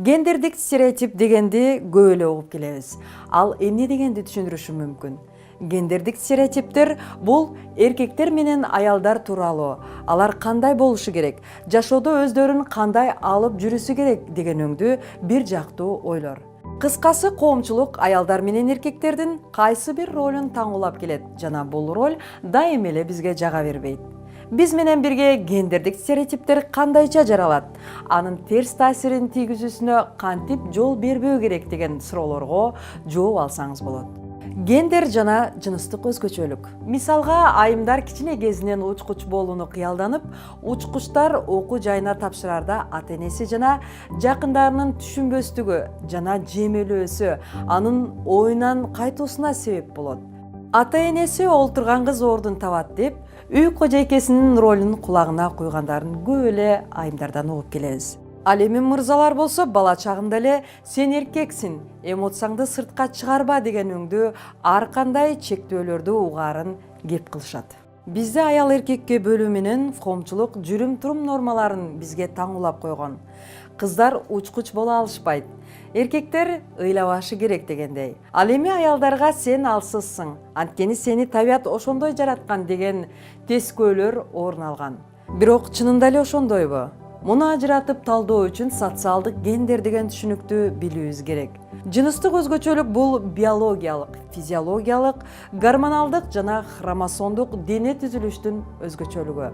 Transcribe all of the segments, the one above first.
Гендердик стереотип дегенди көп эле угуп келебиз. Ал эмне дегенди түшүндүрүшү мүмкүн? Гендердик стереотиптер бул эркектер менен аялдар тууралуу, алар кандай болушу керек, жашоодо өздөрүн кандай алып жүрүсү керек деген өңдүү бир жактуу ойлор. Кыскасы, коомчулук аялдар менен эркектердин кайсы бир ролун таңуулап келет жана бул роль дайыма эле бизге жага бербейт. Биз менен бирге гендердик стереотиптер кандайча жаралат, анын терс таасирин тийгизүүсүнө кантип жол бербөө керек деген суроолорго жооп алсаңыз болот. Гендер жана жыныстык өзгөчөлүк. Мисалга, айымдар кичине кезинен учкуч болууну кыялданып, учкучтар окуу жайына тапшырарда ата-энеси жана жакындарынын түшүнбөстүгү жана жемелөөсү анын оюнан кайтуусуна себеп болот. Ата-энеси олтурган кыз ордун табат деп, үй кожойкесинин ролун кулагына куйгандарын көп эле айымдардан угуп келебиз. Ал эми мырзалар болсо бала чагында эле сен эркексиң, эмоцияңды сыртка чыгарба деген өңдүү ар кандай чектөөлөрдү угаарын кеп кылышат. Бизде аял эркекке бөлүү менен коомчулук жүрүм-турум нормаларын бизге таңуулап койгон. Кыздар учкуч боло алышпайт, эркектер ыйлабашы керек дегендей. Ал эми аялдарга сен алсызсың, анткени сени табият ошондой жараткан деген тескөөлөр орун алган. Бирок чынында эле ошондойбу? Муну ажыратып талдоо үчүн социалдык гендер деген түшүнүктү билүүбүз керек. Жыныстык өзгөчөлүк бул биологиялык, физиологиялык, гормоналдык жана хромосомдук дене түзүлүштүн өзгөчөлүгү.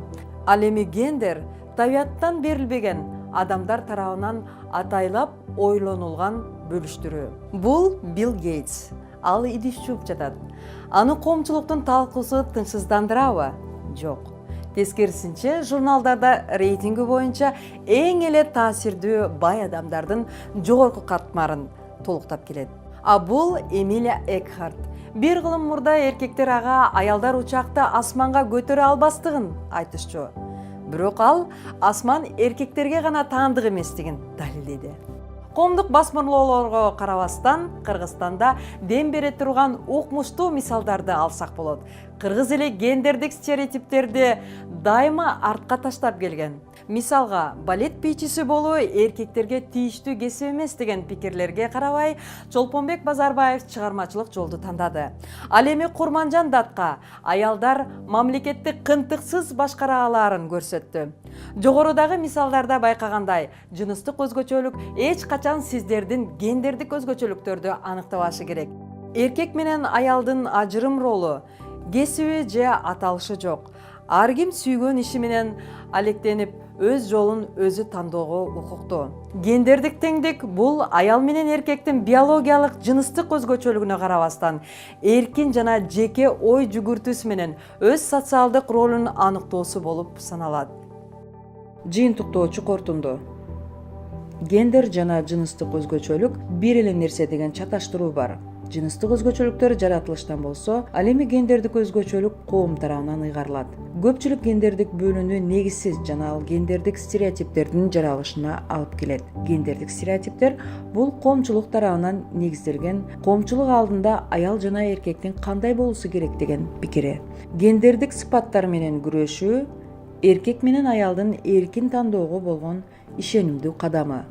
Ал эми гендер табияттан берилбеген, адамдар тарабынан атайлап ойлонулган бөлүштүрүү. Бул Билл Гейтс. Ал идиш чууп жатат. Аны коомчулуктун талкуусу тынчсыздандырабы? Жок. Тескерисинче, журналдарда рейтинги боюнча эң эле таасирдүү бай адамдардын жогорку катмарын толуктап келет. А бул Эмилия Экхарт. Бир кылым мурда эркектер ага аялдар учакты асманга көтөрө албастыгын айтышчу. Бирок ал асман эркектерге гана таандык эместигин далилдеди. Коомдук басмырлоолорго карабастан, Кыргызстанда дем бере турган укмуштуу мисалдарды алсак болот. Кыргыз эли гендердик стереотиптерди дайыма артка таштап келген. Мисалга, балет бийчиси болуу эркектерге тийиштүү кесип эмес деген пикирлерге карабай, Чолпонбек Базарбаев чыгармачылык жолду тандады. Ал эми Курманжан Датка аялдар мамлекетти кынтыксыз башкара алаарын көрсөттү. Жогорудагы мисалдарда байкагандай, жыныстык өзгөчөлүк эч качан сиздердин гендердик өзгөчөлүктөрдү аныктабашы керек. Эркек менен аялдын ажырым ролу, кесиби же аталышы жок. Ар ким сүйгөн иши менен алектенип, өз жолун өзү тандоого укуктуу. Гендердик теңдик бул аял менен эркектин биологиялык жыныстык өзгөчөлүгүнө карабастан, эркин жана жеке ой жүгүртүүсү менен өз социалдык ролун аныктоосу болуп саналат. Жыйынтыктоочу корутунду. Гендер жана жыныстык өзгөчөлүк бир эле нерсе деген чаташтыруу бар. Жыныстык өзгөчөлүктөр жаратылыштан болсо, ал эми гендердик өзгөчөлүк коом тарабынан ыйгарылат. Көпчүлүк гендердик бөлүүнү негизсиз жана ал гендердик стереотиптердин жаралышына алып келет. Гендердик стереотиптер бул коомчулук тарабынан негизделген, коомчулук алдында аял жана эркектин кандай болуусу керек деген пикири. Гендердик сыпаттар менен күрөшүү эркек менен аялдын эркин тандоого болгон ишенимдүү кадамы.